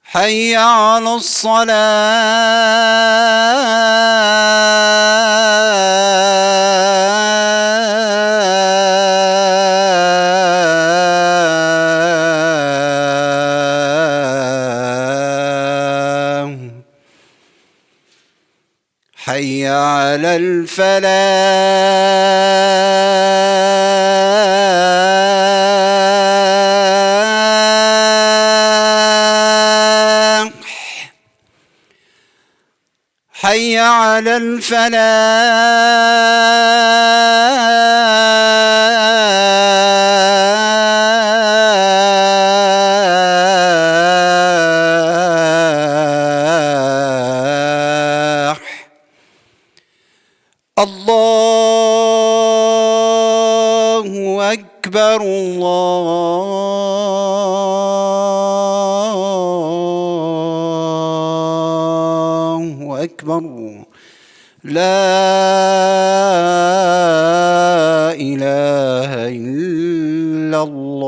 حي على الصلاة حي على الفلاح حي على الفلاح. الله أكبر الله أكبر لا إله إلا الله.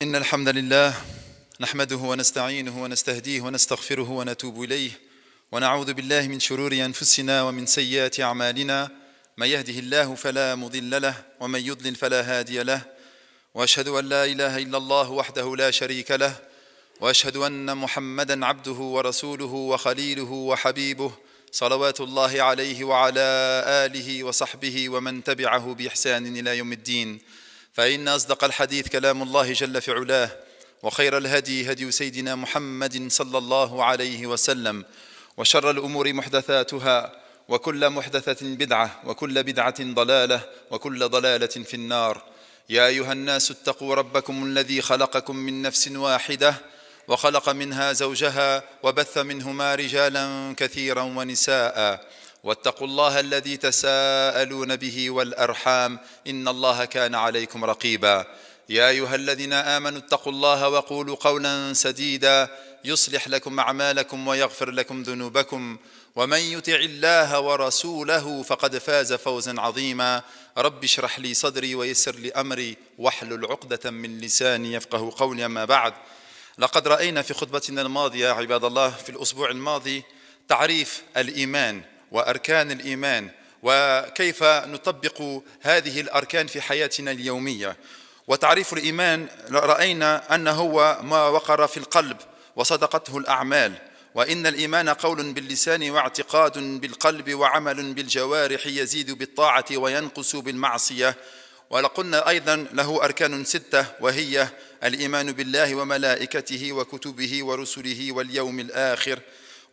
إن الحمد لله نحمده ونستعينه ونستهديه ونستغفره ونتوب إليه ونعوذ بالله من شرور أنفسنا ومن سيئات أعمالنا من يهده الله فلا مضل له ومن يضلل فلا هادي له وأشهد أن لا إله إلا الله وحده لا شريك له وأشهد أن محمدا عبده ورسوله وخليله وحبيبه صلوات الله عليه وعلى آله وصحبه ومن تبعه بإحسان إلى يوم الدين. فإن أصدق الحديث كلام الله جل في علاه وخير الهدي هدي سيدنا محمد صلى الله عليه وسلم وشر الأمور محدثاتها وكل محدثة بدعة وكل بدعة ضلالة وكل ضلالة في النار. يا أيها الناس اتقوا ربكم الذي خلقكم من نفس واحدة وخلق منها زوجها وبث منهما رجالا كثيرا ونساء واتقوا الله الذي تساءلون به والأرحام إن الله كان عليكم رقيبا. يا أيها الذين آمنوا اتقوا الله وقولوا قولا سديدا يصلح لكم أعمالكم ويغفر لكم ذنوبكم ومن يطع الله ورسوله فقد فاز فوزا عظيما. رب اشرح لي صدري ويسر لي أمري واحلل عقدة من لساني يفقه قولي. أما بعد، لقد رأينا في خطبتنا الماضية عباد الله في الأسبوع الماضي تعريف الإيمان وأركان الإيمان وكيف نطبق هذه الأركان في حياتنا اليومية. وتعريف الإيمان رأينا أنه هو ما وقر في القلب وصدقته الأعمال، وإن الإيمان قول باللسان واعتقاد بالقلب وعمل بالجوارح يزيد بالطاعة وينقص بالمعصية. ولقلنا أيضا له أركان 6 وهي الإيمان بالله وملائكته وكتبه ورسله واليوم الآخر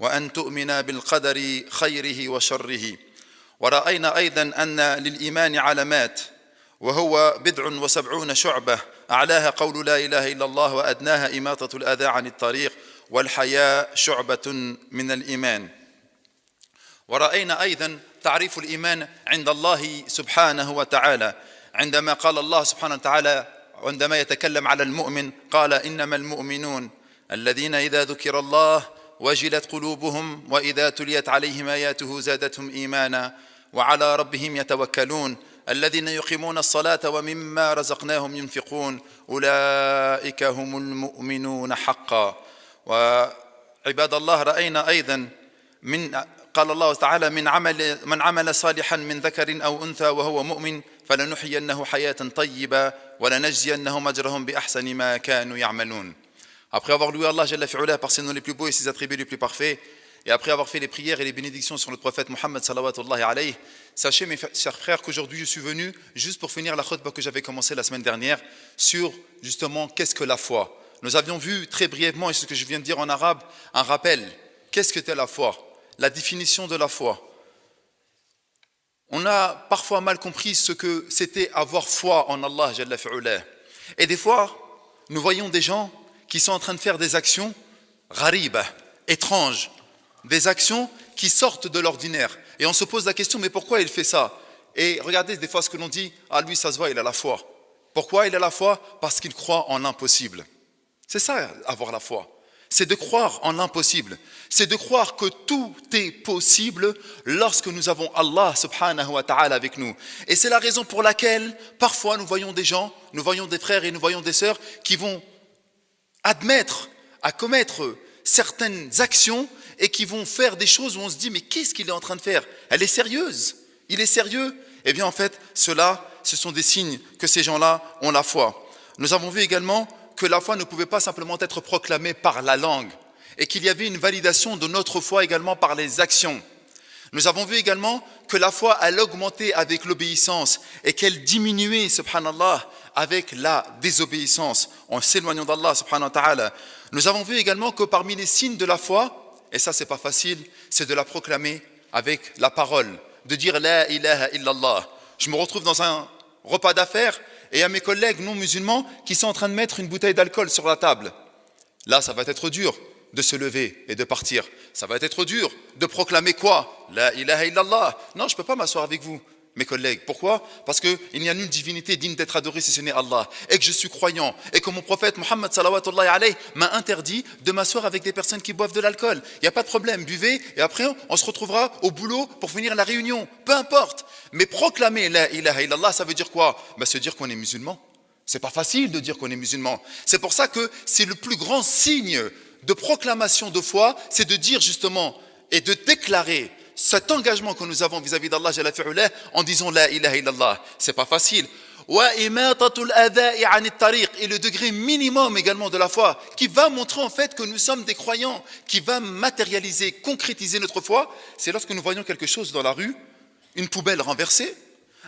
وأن تؤمن بالقدر خيره وشره. ورأينا أيضا أن للإيمان علامات وهو 70 شعبة، أعلاها قول لا إله إلا الله وأدناها إماطة الأذى عن الطريق والحياء شعبة من الإيمان. ورأينا أيضا تعريف الإيمان عند الله سبحانه وتعالى عندما قال الله سبحانه وتعالى عندما يتكلم على المؤمن قال إنما المؤمنون الذين إذا ذكر الله وجلت قلوبهم وإذا تليت عليهم آياته زادتهم إيمانا وعلى ربهم يتوكلون الذين يقيمون الصلاة ومما رزقناهم ينفقون أولئك هم المؤمنون حقا. وعباد الله رأينا أيضا قال الله تعالى من عمل صالحا من ذكر أو أنثى وهو مؤمن فلنحيينه حياة طيبة ولنجزينهم أجرهم بأحسن ما كانوا يعملون. Après avoir loué Allah Jalla fi'ula par ses noms les plus beaux et ses attributs les plus parfaits, et après avoir fait les prières et les bénédictions sur le prophète Mohammed salawatullahi alayhi, sachez mes chers frères qu'aujourd'hui je suis venu juste pour finir la khutbah que j'avais commencé la semaine dernière sur justement qu'est-ce que la foi. Nous avions vu très brièvement, et ce que je viens de dire en arabe, un rappel. Qu'est-ce que c'était la foi? La définition de la foi. On a parfois mal compris ce que c'était avoir foi en Allah Jalla fi'ula. Et des fois, nous voyons des gens qui sont en train de faire des actions ghariba, étranges, des actions qui sortent de l'ordinaire. Et on se pose la question, mais pourquoi il fait ça? Et regardez des fois ce que l'on dit, ah lui ça se voit, il a la foi. Pourquoi il a la foi? Parce qu'il croit en l'impossible. C'est ça, avoir la foi. C'est de croire en l'impossible. C'est de croire que tout est possible lorsque nous avons Allah subhanahu wa ta'ala avec nous. Et c'est la raison pour laquelle, parfois, nous voyons des gens, nous voyons des frères et nous voyons des sœurs qui vont admettre à commettre certaines actions et qui vont faire des choses où on se dit, mais qu'est-ce qu'il est en train de faire? Elle est sérieuse? Il est sérieux? Eh bien, en fait, ce sont des signes que ces gens-là ont la foi. Nous avons vu également que la foi ne pouvait pas simplement être proclamée par la langue et qu'il y avait une validation de notre foi également par les actions. Nous avons vu également que la foi, elle augmentait avec l'obéissance et qu'elle diminuait, subhanallah, avec la désobéissance, en s'éloignant d'Allah, subhanahu wa ta'ala. Nous avons vu également que parmi les signes de la foi, et ça c'est pas facile, c'est de la proclamer avec la parole, de dire la ilaha illallah. Je me retrouve dans un repas d'affaires et à mes collègues non musulmans qui sont en train de mettre une bouteille d'alcool sur la table. Là, ça va être dur de se lever et de partir. Ça va être dur de proclamer quoi? La ilaha illallah. Non, je ne peux pas m'asseoir avec vous, mes collègues. Pourquoi? Parce qu'il n'y a nulle divinité digne d'être adorée si ce n'est Allah. Et que je suis croyant. Et que mon prophète Muhammad salawatullahi alayhi m'a interdit de m'asseoir avec des personnes qui boivent de l'alcool. Il n'y a pas de problème, buvez et après on se retrouvera au boulot pour finir la réunion. Peu importe. Mais proclamer la ilaha illallah, ça veut dire quoi? Se dire qu'on est musulman. C'est pas facile de dire qu'on est musulman. C'est pour ça que c'est le plus grand signe de proclamation de foi, c'est de dire justement et de déclarer cet engagement que nous avons vis-à-vis d'Allah Jalla fi'ulah en disant la ilaha illallah. C'est pas facile. Et le degré minimum également de la foi qui va montrer en fait que nous sommes des croyants, qui va matérialiser, concrétiser notre foi, c'est lorsque nous voyons quelque chose dans la rue, une poubelle renversée,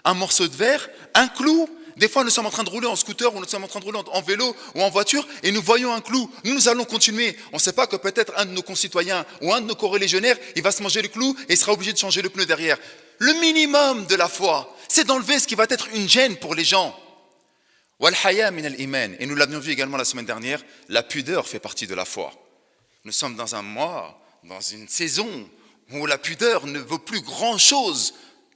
un morceau de verre, un clou. Des fois, nous sommes en train de rouler en scooter ou nous sommes en train de rouler en vélo ou en voiture et nous voyons un clou. Nous allons continuer. On ne sait pas que peut-être un de nos concitoyens ou un de nos corélégionnaires, il va se manger le clou et il sera obligé de changer le pneu derrière. Le minimum de la foi, c'est d'enlever ce qui va être une gêne pour les gens. Et nous l'avions vu également la semaine dernière, la pudeur fait partie de la foi. Nous sommes dans un mois, dans une saison où la pudeur ne vaut plus grand-chose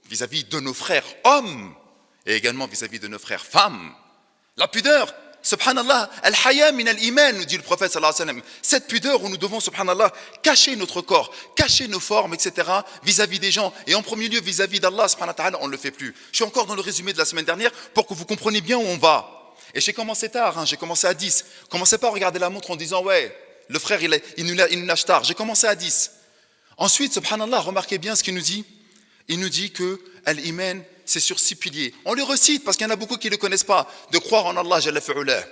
vis-à-vis de nos frères hommes et également vis-à-vis de nos frères femmes. La pudeur, subhanallah, al-haya min al-iman, nous dit le prophète sallallahu alayhi wa sallam. Cette pudeur où nous devons, subhanallah, cacher notre corps, cacher nos formes, etc. vis-à-vis des gens et en premier lieu vis-à-vis d'Allah, subhanahu wa ta'ala, on ne le fait plus. Je suis encore dans le résumé de la semaine dernière pour que vous compreniez bien où on va. Et j'ai commencé tard, j'ai commencé à 10. Commencez pas à regarder la montre en disant, ouais, le frère, il nous lâche tard. J'ai commencé à 10. Ensuite, subhanallah, remarquez bien ce qu'il nous dit. Il nous dit que al-iman, c'est sur 6 piliers. On les recite parce qu'il y en a beaucoup qui ne le connaissent pas. De croire en Allah Jalla fi'ulah,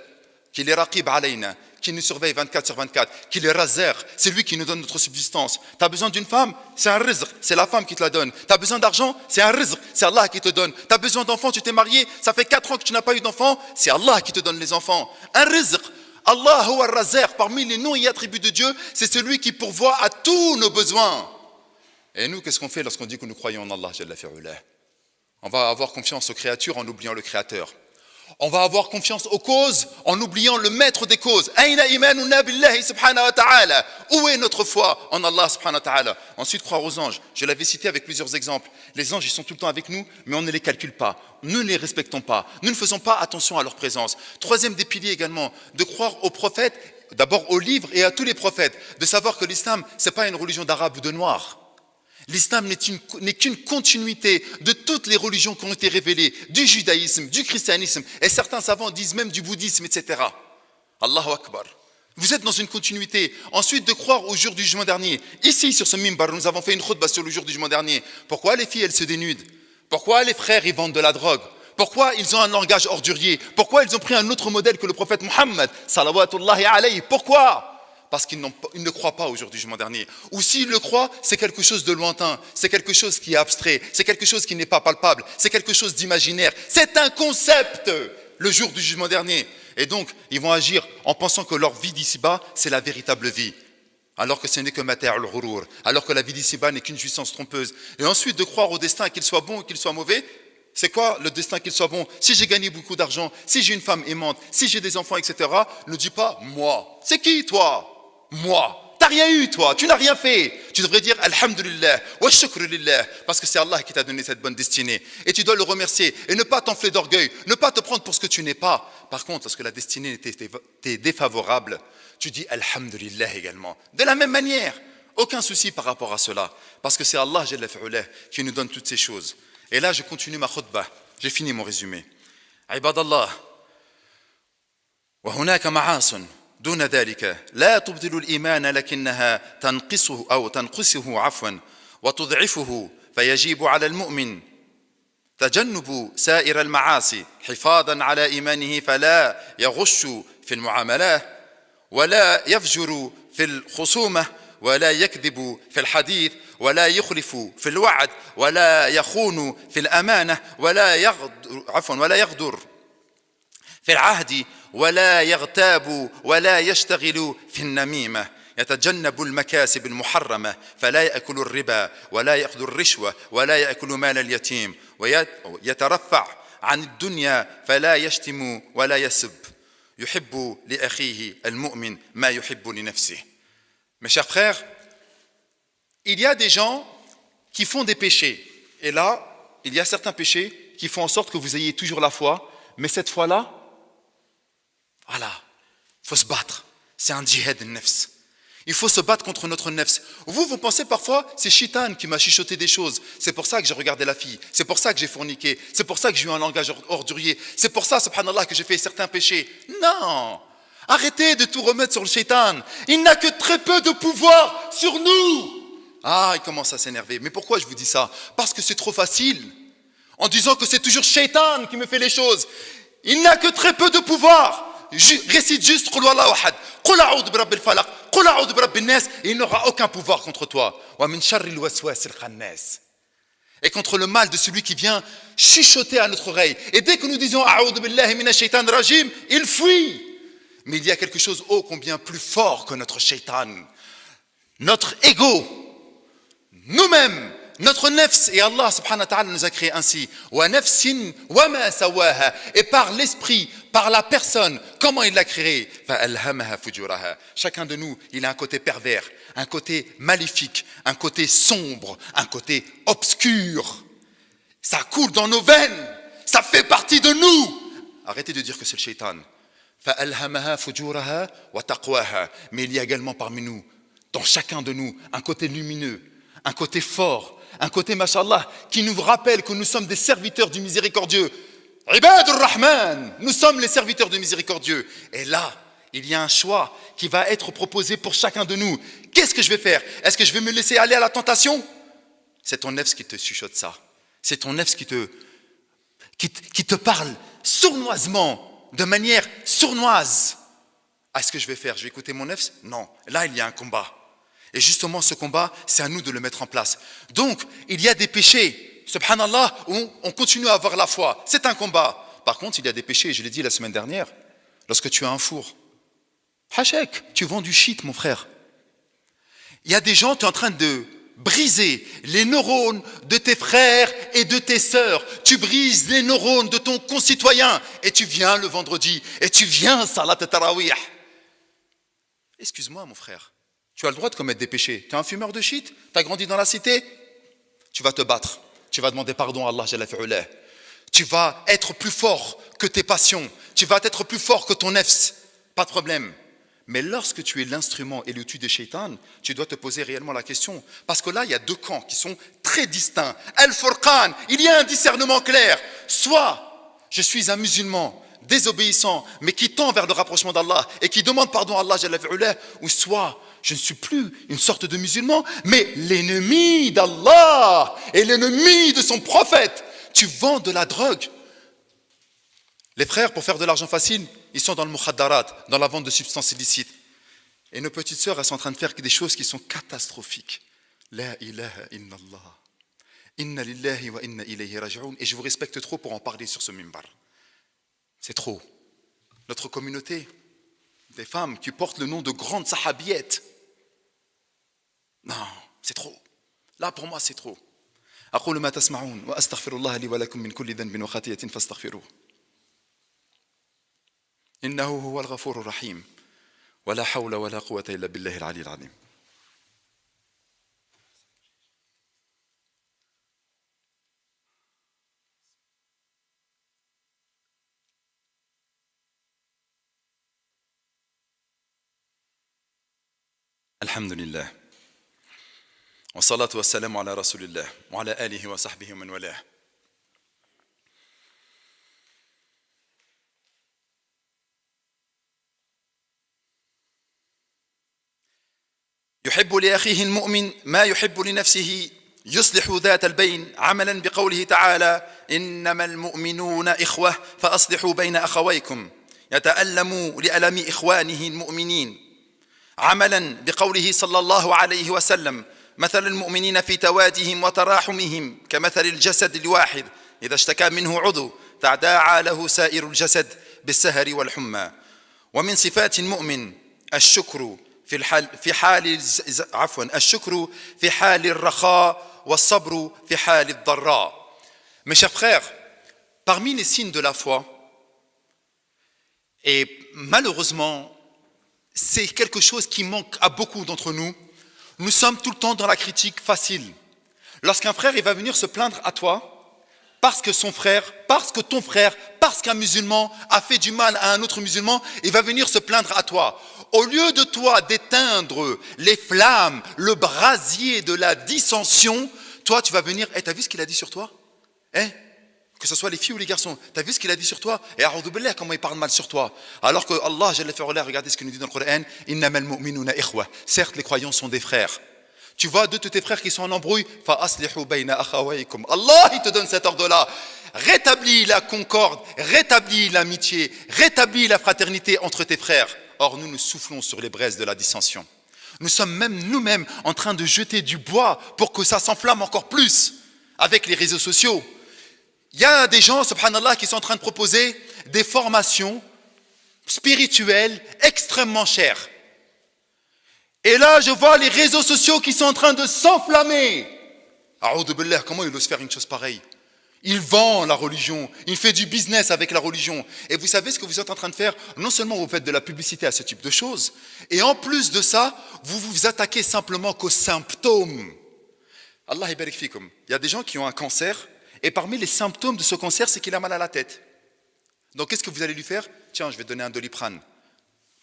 qu'il est raqib alayna, qu'il nous surveille 24 sur 24, qu'il est razer, c'est lui qui nous donne notre subsistance. Tu as besoin d'une femme, c'est un rizq, c'est la femme qui te la donne. Tu as besoin d'argent, c'est un rizq, c'est Allah qui te donne. Tu as besoin d'enfants, tu t'es marié, ça fait 4 ans que tu n'as pas eu d'enfants, c'est Allah qui te donne les enfants. Un rizq. Allah huwa ar-razzaq, parmi les noms et attributs de Dieu, c'est celui qui pourvoit à tous nos besoins. Et nous, qu'est-ce qu'on fait lorsqu'on dit que nous croyons en Allah Jalla fi'ulah? On va avoir confiance aux créatures en oubliant le Créateur. On va avoir confiance aux causes en oubliant le maître des causes. Aïna imanuna billahi subhanahu wa ta'ala. Où est notre foi en Allah subhanahu wa ta'ala? Ensuite, croire aux anges. Je l'avais cité avec plusieurs exemples. Les anges, ils sont tout le temps avec nous, mais on ne les calcule pas. Nous ne les respectons pas. Nous ne faisons pas attention à leur présence. Troisième des piliers également, de croire aux prophètes, d'abord aux livres et à tous les prophètes. De savoir que l'islam, ce n'est pas une religion d'arabe ou de noir. L'islam n'est qu'une continuité de toutes les religions qui ont été révélées, du judaïsme, du christianisme, et certains savants disent même du bouddhisme, etc. Allahu Akbar. Vous êtes dans une continuité. Ensuite, de croire au jour du jugement dernier. Ici, sur ce mimbar, nous avons fait une khutbah sur le jour du jugement dernier. Pourquoi les filles, elles se dénudent? Pourquoi les frères, ils vendent de la drogue? Pourquoi ils ont un langage ordurier? Pourquoi ils ont pris un autre modèle que le prophète Muhammad salawatullahi alayhi? Pourquoi? Parce qu'ils ne croient pas au jour du jugement dernier. Ou s'ils le croient, c'est quelque chose de lointain, c'est quelque chose qui est abstrait, c'est quelque chose qui n'est pas palpable, c'est quelque chose d'imaginaire. C'est un concept, le jour du jugement dernier. Et donc, ils vont agir en pensant que leur vie d'ici-bas, c'est la véritable vie. Alors que ce n'est que mata' al-ghurur, alors que la vie d'ici-bas n'est qu'une jouissance trompeuse. Et ensuite, de croire au destin, qu'il soit bon ou qu'il soit mauvais. C'est quoi le destin qu'il soit bon? Si j'ai gagné beaucoup d'argent, si j'ai une femme aimante, si j'ai des enfants, etc., ne dis pas « moi ». C'est qui toi? Moi. T'as rien eu, toi, tu n'as rien fait. Tu devrais dire Alhamdulillah, wa shukru lillah, parce que c'est Allah qui t'a donné cette bonne destinée. Et tu dois le remercier et ne pas t'enfler d'orgueil, ne pas te prendre pour ce que tu n'es pas. Par contre, lorsque la destinée t'est défavorable, tu dis Alhamdulillah également. De la même manière, aucun souci par rapport à cela, parce que c'est Allah Jalla fi'ulah qui nous donne toutes ces choses. Et là, je continue ma khutbah. J'ai fini mon résumé. Ibadallah, wa hunaka ma'asun. دون ذلك لا تبطل الإيمان لكنها تنقصه عفوا وتضعفه فيجب على المؤمن تجنب سائر المعاصي حفاظا على إيمانه فلا يغش في المعاملات ولا يفجر في الخصومة ولا يكذب في الحديث ولا يخلف في الوعد ولا يخون في الأمانة ولا يغدر في العهد ولا يغتاب ولا يشتغل في النميمة يتجنب المكاسب المحرمة فلا يأكل الربا ولا يأخذ الرشوة ولا يأكل مال اليتيم ويترفع عن الدنيا فلا يشتم ولا يسب يحب لأخيه المؤمن ما يحب لنفسه. Mes chers frères, il y a des gens qui font des péchés. Et là, il y a certains péchés qui font en sorte que vous ayez toujours la foi, mais cette fois-là, voilà, il faut se battre. C'est un djihad al-nafs. Il faut se battre contre notre nafs. Vous pensez parfois, c'est Shaitan qui m'a chuchoté des choses. C'est pour ça que j'ai regardé la fille. C'est pour ça que j'ai forniqué. C'est pour ça que j'ai eu un langage ordurier. C'est pour ça, subhanallah, que j'ai fait certains péchés. Non! Arrêtez de tout remettre sur le Shaitan. Il n'a que très peu de pouvoir sur nous. Ah, il commence à s'énerver. Mais pourquoi je vous dis ça? Parce que c'est trop facile. En disant que c'est toujours Shaitan qui me fait les choses. Il n'a que très peu de pouvoir. Récite juste Qul Huwallahu Ahad, Qul a'udhu bi rabbil falaq, Qul a'udhu bi rabbin nas, et il n'aura aucun pouvoir contre toi. Wa min sharril waswasil khannas. Et contre le mal de celui qui vient chuchoter à notre oreille. Et dès que nous disons a'udhu billahi minash shaitanir rajim, il fuit. Mais il y a quelque chose ô combien plus fort que notre shaitan. Notre ego, nous-mêmes, notre nefs, et Allah subhanahu wa ta'ala nous a créé ainsi. Wa nafsin wa ma sawaha. Et par l'esprit, par la personne, comment il l'a créé? Fa'alhamaha fujuraha. Chacun de nous, il a un côté pervers, un côté maléfique, un côté sombre, un côté obscur. Ça coule dans nos veines, ça fait partie de nous. Arrêtez de dire que c'est le shaitan. Fa'alhamaha fujuraha wa taqwaha. Mais il y a également parmi nous, dans chacun de nous, un côté lumineux, un côté fort, un côté, mashallah, qui nous rappelle que nous sommes des serviteurs du miséricordieux. Ibadur Rahman, nous sommes les serviteurs du miséricordieux. Et là, il y a un choix qui va être proposé pour chacun de nous. Qu'est-ce que je vais faire? Est-ce que je vais me laisser aller à la tentation? C'est ton nefs qui te chuchote ça. C'est ton nefs qui te parle sournoisement, de manière sournoise. Ah, est-ce que je vais faire? Je vais écouter mon nefs? Non. Là, il y a un combat. Et justement, ce combat, c'est à nous de le mettre en place. Donc, il y a des péchés, subhanallah, où on continue à avoir la foi. C'est un combat. Par contre, il y a des péchés, je l'ai dit la semaine dernière, lorsque tu as un four. Hachek, tu vends du shit, mon frère. Il y a des gens, tu es en train de briser les neurones de tes frères et de tes sœurs. Tu brises les neurones de ton concitoyen. Et tu viens le vendredi, et tu viens salat tarawih. Excuse-moi, mon frère. Tu as le droit de commettre des péchés. Tu es un fumeur de shit, tu as grandi dans la cité, tu vas te battre. Tu vas demander pardon à Allah Jalla fi'ulah. Tu vas être plus fort que tes passions. Tu vas être plus fort que ton nefs. Pas de problème. Mais lorsque tu es l'instrument et l'outil des shaitans, tu dois te poser réellement la question. Parce que là, il y a deux camps qui sont très distincts. Al-Furqan, il y a un discernement clair. Soit je suis un musulman désobéissant, mais qui tend vers le rapprochement d'Allah et qui demande pardon à Allah Jalla fi'ulah, ou soit je ne suis plus une sorte de musulman, mais l'ennemi d'Allah et l'ennemi de son prophète. Tu vends de la drogue. Les frères, pour faire de l'argent facile, ils sont dans le mukhaddarat, dans la vente de substances illicites. Et nos petites sœurs, elles sont en train de faire des choses qui sont catastrophiques. La ilaha illallah. Inna lillahi wa inna ilayhi raji'un. Et je vous respecte trop pour en parler sur ce mimbar. C'est trop. Notre communauté, des femmes qui portent le nom de grandes sahabiettes. Non, c'est trop. Là, pour moi, c'est trop. أقول ما تسمعون وأستغفر الله لي ولكم من كل ذنب وخطيئة فاستغفروه إنه هو الغفور الرحيم ولا حول ولا قوة إلا بالله العلي العظيم Alhamdulillah. Wa salatu wa salam ala rasulillah wa ala alihi wa sahbihi wa man walah. يحب لأخيه المؤمن ما يحب لنفسه يصلح ذات البين عملا بقوله تعالى إنما المؤمنون إخوة فأصلحوا بين أخويكم يتألموا لألم إخوانه المؤمنين عملا بقوله صلى الله عليه وسلم مثل المؤمنين في توادهم وتراحمهم كمثل الجسد الواحد إذا اشتكى منه عضو تداعى له سائر الجسد بالسهر والحمى ومن صفات المؤمن الشكر الشكر في حال الرخاء والصبر في حال الضراء. Mes chers frères, parmi les signes de la foi, et malheureusement, c'est quelque chose qui manque à beaucoup d'entre nous, nous sommes tout le temps dans la critique facile. Lorsqu'un frère il va venir se plaindre à toi, parce que son frère, parce que ton frère, parce qu'un musulman a fait du mal à un autre musulman, il va venir se plaindre à toi. Au lieu de toi d'éteindre les flammes, le brasier de la dissension, toi tu vas venir, t'as vu ce qu'il a dit sur toi? Que ce soit les filles ou les garçons, t'as vu ce qu'il a dit sur toi? Et a'udhu billah, comment il parle mal sur toi. Alors que Allah, regardez ce qu'il nous dit dans le Coran, innamal mu'minuna ikhwa. Certes, les croyants sont des frères. Tu vois deux de tes frères qui sont en embrouille, fa aslihu bayna akhawaykum. Allah, il te donne cet ordre-là. Rétablis la concorde, rétablis l'amitié, rétablis la fraternité entre tes frères. Or, nous soufflons sur les braises de la dissension. Nous sommes même nous-mêmes en train de jeter du bois pour que ça s'enflamme encore plus avec les réseaux sociaux. Il y a des gens, subhanallah, qui sont en train de proposer des formations spirituelles extrêmement chères. Et là, je vois les réseaux sociaux qui sont en train de s'enflammer. A'udhu billah, comment il ose faire une chose pareille? Il vend la religion, il fait du business avec la religion. Et vous savez ce que vous êtes en train de faire? Non seulement vous faites de la publicité à ce type de choses, et en plus de ça, vous vous attaquez simplement qu'aux symptômes. Allah yabarik fikum. Il y a des gens qui ont un cancer, et parmi les symptômes de ce cancer, c'est qu'il a mal à la tête. Donc qu'est-ce que vous allez lui faire? Tiens, je vais te donner un Doliprane.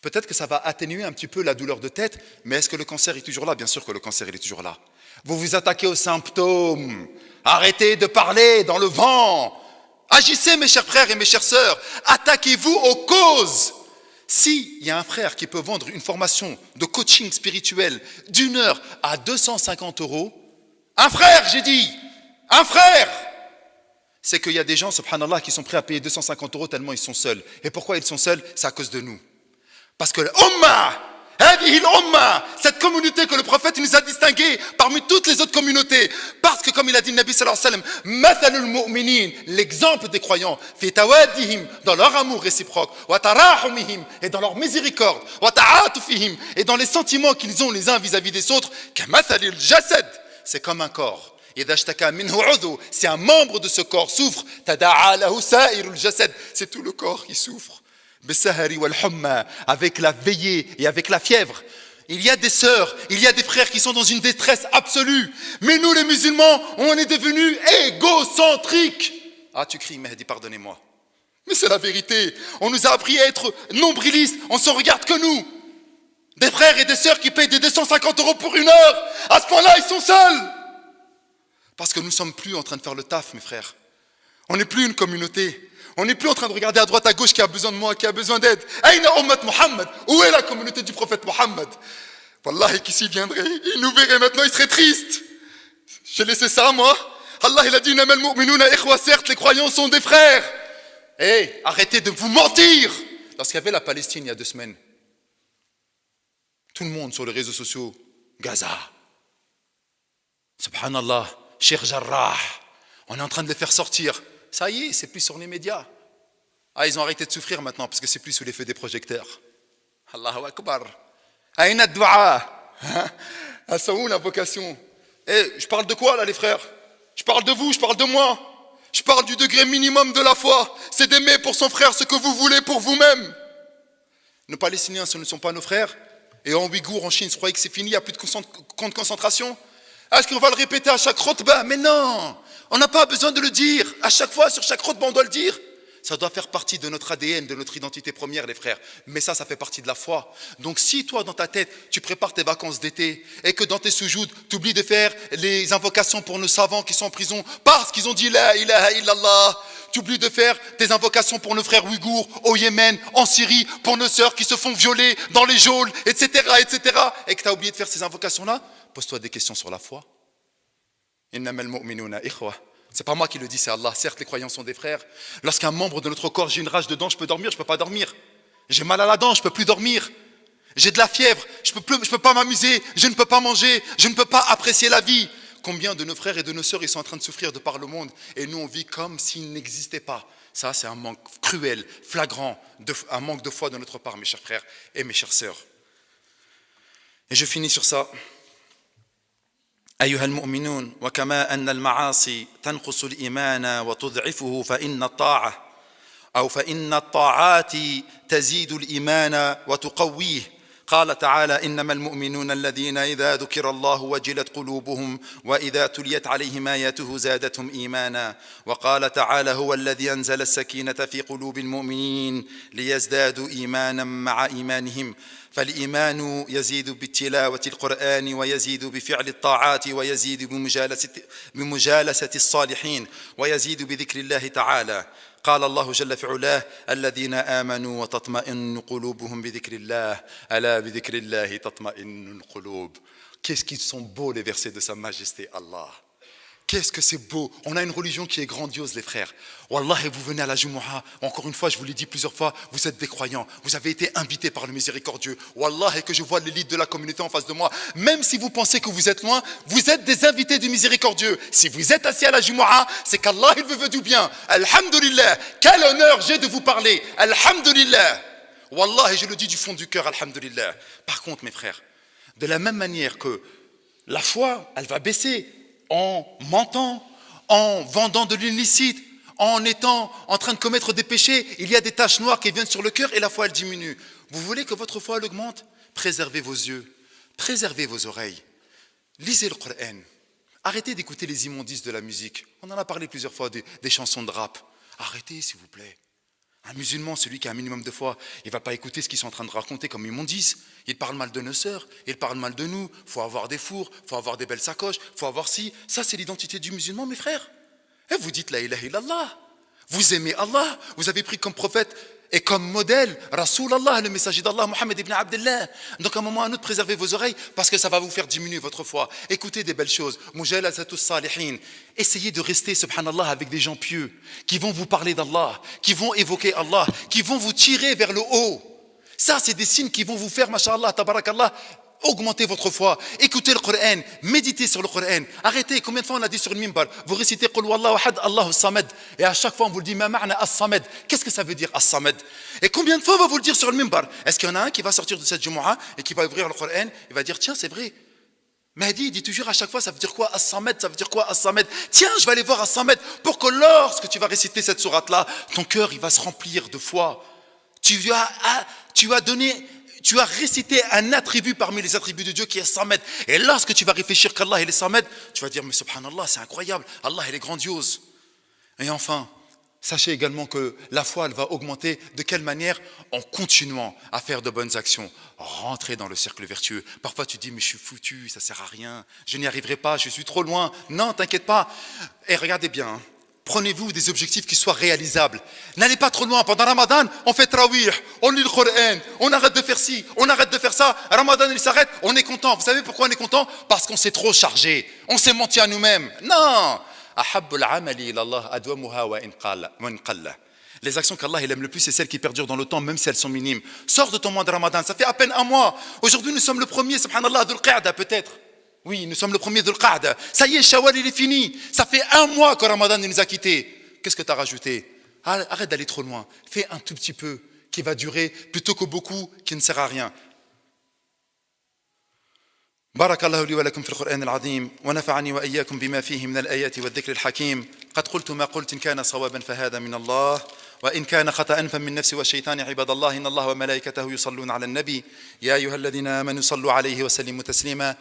Peut-être que ça va atténuer un petit peu la douleur de tête, mais est-ce que le cancer est toujours là? Bien sûr que le cancer il est toujours là. Vous vous attaquez aux symptômes. Arrêtez de parler dans le vent. Agissez, mes chers frères et mes chères sœurs. Attaquez-vous aux causes. S'il y a un frère qui peut vendre une formation de coaching spirituel d'1 heure à 250 €, un frère, j'ai dit, un frère, c'est qu'il y a des gens, subhanallah, qui sont prêts à payer 250 € tellement ils sont seuls. Et pourquoi ils sont seuls? C'est à cause de nous. Parce que cette communauté que le prophète nous a distinguée parmi toutes les autres communautés, parce que comme il a dit le Nabi sallallahu alayhi wa sallam, l'exemple des croyants, fi tawaddihim, dans leur amour réciproque, wa tarahumihim, et dans leur miséricorde, wa ta'atufihim, et dans les sentiments qu'ils ont les uns vis-à-vis des autres, kamathalil jasad, c'est comme un corps. Si un membre de ce corps souffre, c'est tout le corps qui souffre. Avec la veillée et avec la fièvre. Il y a des sœurs, il y a des frères qui sont dans une détresse absolue. Mais nous les musulmans, on est devenus égocentriques. Ah, tu cries, Mehdi, pardonnez-moi. Mais c'est la vérité. On nous a appris à être nombrilistes, on s'en regarde que nous. Des frères et des sœurs qui payent des 250 € pour 1 heure. À ce point-là, ils sont seuls. Parce que nous ne sommes plus en train de faire le taf, mes frères. On n'est plus une communauté. On n'est plus en train de regarder à droite, à gauche qui a besoin de moi, qui a besoin d'aide. Aïna ummat Muhammad. Où est la communauté du prophète Muhammad? Wallahi, qui s'y viendrait, il nous verrait maintenant, il serait triste. J'ai laissé ça, moi. Allah, il a dit, Namal mu'minuna ikhwa, certes, les croyants sont des frères. Arrêtez de vous mentir. Lorsqu'il y avait la Palestine il y a 2 semaines, tout le monde sur les réseaux sociaux, Gaza. Subhanallah, Sheikh Jarrah. On est en train de les faire sortir. Ça y est, c'est plus sur les médias. Ah, ils ont arrêté de souffrir maintenant parce que c'est plus sous l'effet des projecteurs. Allahu Akbar. Aïna dua. Elles sont où la vocation? Je parle de quoi là, les frères? Je parle de vous, je parle de moi. Je parle du degré minimum de la foi. C'est d'aimer pour son frère ce que vous voulez pour vous-même. Nos Palestiniens, ce ne sont pas nos frères. Et en Ouïghour, en Chine, se croyez que c'est fini, il n'y a plus de camp de concentration? Est-ce qu'on va le répéter à chaque khutbah? Mais non, on n'a pas besoin de le dire. À chaque fois, sur chaque khutbah, on doit le dire. Ça doit faire partie de notre ADN, de notre identité première, les frères. Mais ça fait partie de la foi. Donc si toi, dans ta tête, tu prépares tes vacances d'été et que dans tes soujoud, tu oublies de faire les invocations pour nos savants qui sont en prison parce qu'ils ont dit la ilaha illallah, tu oublies de faire tes invocations pour nos frères ouïghours au Yémen, en Syrie, pour nos sœurs qui se font violer dans les geôles, etc., et que tu as oublié de faire ces invocations-là, pose-toi des questions sur la foi. Innamal mu'minuna ikhwa. C'est pas moi qui le dis, c'est Allah. Certes, les croyants sont des frères. Lorsqu'un membre de notre corps, j'ai une rage dedans, je peux dormir, je peux pas dormir. J'ai mal à la dent, je peux plus dormir. J'ai de la fièvre, je peux pas m'amuser, je ne peux pas manger, je ne peux pas apprécier la vie. Combien de nos frères et de nos sœurs ils sont en train de souffrir de par le monde et nous on vit comme s'ils n'existaient pas. Ça, c'est un manque cruel, flagrant, un manque de foi de notre part, mes chers frères et mes chères sœurs. Et je finis sur ça. أيها المؤمنون وكما أن المعاصي تنقص الإيمان وتضعفه فإن الطاعات تزيد الإيمان وتقويه قال تعالى إنما المؤمنون الذين إذا ذكر الله وجلت قلوبهم وإذا تليت عليهم آياته زادتهم إيمانا وقال تعالى هو الذي أنزل السكينة في قلوب المؤمنين ليزدادوا إيمانا مع إيمانهم فالإيمان يزيد بتلاوة القرآن ويزيد بفعل الطاعات ويزيد بمجالسة الصالحين ويزيد بذكر الله تعالى قال الله جل في علاه الذين آمنوا وتطمئن قلوبهم بذكر الله ألا بذكر الله تطمئن القلوب. Qu'est-ce qu'ils sont beaux les versets de Sa Majesté Allah. Qu'est-ce que c'est beau. On a une religion qui est grandiose, les frères. Wallah, et vous venez à la Jumu'ah. Encore une fois, je vous l'ai dit plusieurs fois, vous êtes des croyants. Vous avez été invités par le miséricordieux. Wallah, et que je vois l'élite de la communauté en face de moi. Même si vous pensez que vous êtes loin, vous êtes des invités du miséricordieux. Si vous êtes assis à la Jumu'ah, c'est qu'Allah, il vous veut du bien. Alhamdulillah. Quel honneur j'ai de vous parler. Alhamdulillah. Wallah, et je le dis du fond du cœur, alhamdulillah. Par contre, mes frères, de la même manière que la foi, elle va baisser en mentant, en vendant de l'illicite, en étant en train de commettre des péchés, il y a des taches noires qui viennent sur le cœur et la foi elle diminue. Vous voulez que votre foi elle augmente? Préservez vos yeux, préservez vos oreilles, lisez le Coran, arrêtez d'écouter les immondices de la musique. On en a parlé plusieurs fois des chansons de rap. Arrêtez s'il vous plaît. Un musulman, celui qui a un minimum de foi, il ne va pas écouter ce qu'ils sont en train de raconter comme immondices. Ils parlent mal de nos sœurs, ils parlent mal de nous. Il faut avoir des fours, il faut avoir des belles sacoches, il faut avoir ci. Ça, c'est l'identité du musulman, mes frères. Et vous dites la ilaha illallah. Vous aimez Allah. Vous avez pris comme prophète et comme modèle Rasoul Allah, le messager d'Allah, Mohammed ibn Abdullah. Donc à un moment ou à un autre, préservez vos oreilles parce que ça va vous faire diminuer votre foi. Écoutez des belles choses. Mujalasatus salihin. Essayez de rester, subhanallah, avec des gens pieux qui vont vous parler d'Allah, qui vont évoquer Allah, qui vont vous tirer vers le haut. Ça, c'est des signes qui vont vous faire, masha'Allah, tabarakallah, augmentez votre foi, écoutez le Coran, méditez sur le Coran, arrêtez, combien de fois on a dit sur le mimbar, vous récitez Qul Wallahu Ahad, Allahu Samad, et à chaque fois on vous le dit, ma ma'na as-Samad, qu'est-ce que ça veut dire as-Samad? Et combien de fois on va vous le dire sur le mimbar? Est-ce qu'il y en a un qui va sortir de cette Jumu'ah et qui va ouvrir le Coran, il va dire, tiens c'est vrai, Mahdi il dit toujours à chaque fois, ça veut dire quoi as-Samad, ça veut dire quoi as-Samad? Tiens je vais aller voir as-Samad, pour que lorsque tu vas réciter cette sourate là, ton cœur il va se remplir de foi, tu as récité un attribut parmi les attributs de Dieu qui est Samad. Et lorsque tu vas réfléchir qu'Allah il est Samad, tu vas dire mais subhanallah c'est incroyable, Allah il est grandiose. Et enfin, sachez également que la foi elle va augmenter de quelle manière? En continuant à faire de bonnes actions, rentrer dans le cercle vertueux. Parfois tu dis mais je suis foutu, ça sert à rien, je n'y arriverai pas, je suis trop loin. Non, t'inquiète pas. Et regardez bien, hein. Prenez-vous des objectifs qui soient réalisables. N'allez pas trop loin. Pendant Ramadan, on fait Tarawih, on lit le Coran, on arrête de faire ci, on arrête de faire ça. Ramadan, il s'arrête, on est content. Vous savez pourquoi on est content? Parce qu'on s'est trop chargé. On s'est menti à nous-mêmes. Non. Les actions qu'Allah il aime le plus, c'est celles qui perdurent dans le temps, même si elles sont minimes. Sors de ton mois de Ramadan, ça fait à peine un mois. Aujourd'hui, nous sommes le premier, subhanallah, Dhul Qa'da peut-être. Oui, nous sommes le premier Dhul Qa'da. Ça y est, Shawwal, il est fini. Ça fait un mois que Ramadan il nous a quittés. Qu'est-ce que tu as rajouté? Arrête d'aller trop loin. Fais un tout petit peu qui va durer plutôt que beaucoup qui ne sert à rien. بارك الله لي ولكم في القرآن العظيم ونفعني وإياكم بما فيه من الآيات والذكر الحكيم قد قلت ما قلت إن كان صوابا فهذا من الله وإن كان خطأ فمن نفسي والشيطان عباد الله إن الله وملائكته يصلون على النبي يا أيها الذين آمنوا صلوا عليه وسلموا تسليما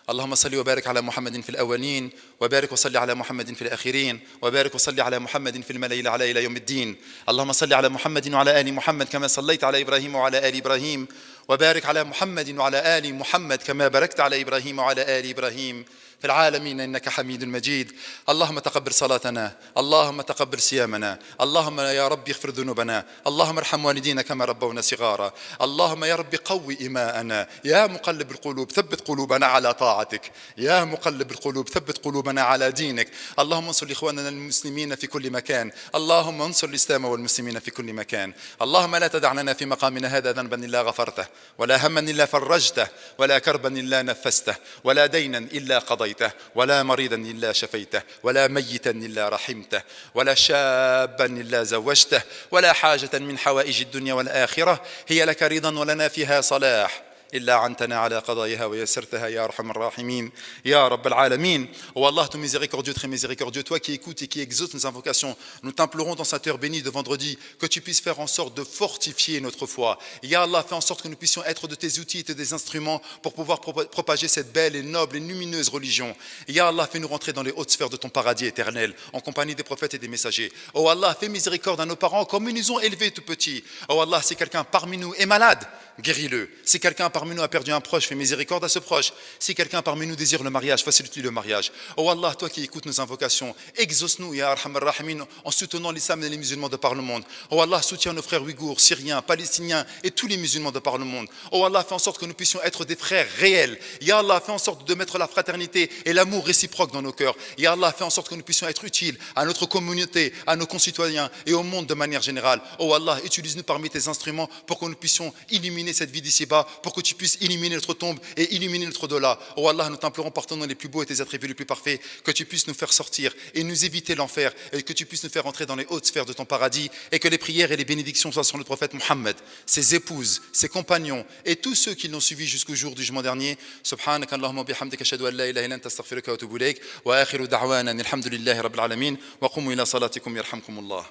اللهم صل وبارك على محمد في الأولين وبارك وصل على محمد في الآخرين وبارك وصل على محمد في الملأ الأعلى إلى يوم الدين. اللهم صل على محمد وعلى آل محمد كما صليت على إبراهيم وعلى آل إبراهيم وبارك على محمد وعلى آل محمد كما باركت على إبراهيم وعلى آل إبراهيم في العالمين إنك حميد مجيد. اللهم تقبل صلاتنا، اللهم تقبل صيامنا، اللهم يا رب اغفر ذنوبنا، اللهم ارحم والدينا كما ربونا صغارا، اللهم يا رب قوي إيماءنا، يا مقلب القلوب ثبت قلوبنا على طاعتك، يا مقلب القلوب ثبت قلوبنا على دينك. اللهم انصر إخواننا المسلمين في كل مكان، اللهم انصر الإسلام والمسلمين في كل مكان. اللهم لا تدع لنا في مقامنا هذا ذنبا إلا غفرته، ولا هما إلا فرجته، ولا كربا إلا نفسته، ولا دينا إلا قضيته، ولا مريضا إلا شفيته، ولا ميتا إلا رحمته، ولا شابا إلا زوجته، ولا حاجة من حوائج الدنيا والآخرة هي لك رضا ولنا فيها صلاح إلا عنتنا على قضائها ويسرتها يا أرحم الراحمين يا رب العالمين. Oh Allah, tout miséricordieux, très miséricordieux, toi qui écoutes et qui exauces nos invocations, nous t'implorons dans cette heure bénie de vendredi que tu puisses faire en sorte de fortifier notre foi. Ya Allah, fais en sorte que nous puissions être de tes outils et de tes instruments pour pouvoir propager cette belle et noble et lumineuse religion. Ya Allah, fais-nous rentrer dans les hautes sphères de ton paradis éternel en compagnie des prophètes et des messagers. Oh Allah, fais miséricorde à nos parents comme ils nous ont élevés tout petits. Oh Allah, si quelqu'un parmi nous est malade, guéris-le. Si quelqu'un parmi nous a perdu un proche, fais miséricorde à ce proche. Si quelqu'un parmi nous désire le mariage, facilite-lui le mariage. Oh Allah, toi qui écoutes nos invocations, exauce-nous, Ya Arham ar-Rahimin, en soutenant l'islam et les musulmans de par le monde. Oh Allah, soutiens nos frères ouïghours, syriens, palestiniens et tous les musulmans de par le monde. Oh Allah, fais en sorte que nous puissions être des frères réels. Ya Allah, fais en sorte de mettre la fraternité et l'amour réciproque dans nos cœurs. Ya Allah, fais en sorte que nous puissions être utiles à notre communauté, à nos concitoyens et au monde de manière générale. Oh Allah, utilise-nous parmi tes instruments pour que nous puissions illuminer cette vie d'ici-bas, pour que tu puisses illuminer notre tombe et illuminer notre au-delà. Oh Allah, nous t'implorons par ton nom les plus beaux et tes attributs les plus parfaits, que tu puisses nous faire sortir et nous éviter l'enfer, et que tu puisses nous faire entrer dans les hautes sphères de ton paradis, et que les prières et les bénédictions soient sur le prophète Mohammed, ses épouses, ses compagnons et tous ceux qui l'ont suivi jusqu'au jour du jugement dernier. Subhanaka Allahumma bihamdika ashhadu an la ilaha illa anta astaghfiruka wa atubu ilayk wa akhiru da'wana alhamdulillahi rabbil alamin wa qumu ila salatikum yarhamkumullah.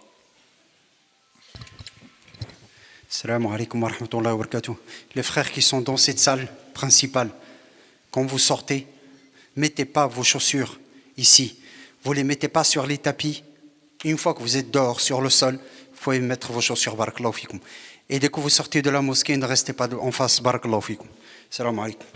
Salam alaikum wa rahmatullahi wa barakatuh. Les frères qui sont dans cette salle principale, quand vous sortez, mettez pas vos chaussures ici. Vous les mettez pas sur les tapis. Une fois que vous êtes dehors sur le sol, vous pouvez mettre vos chaussures. Barakallahu fikum. Et dès que vous sortez de la mosquée, ne restez pas en face. Barakallahu fikum. Salam alaikum.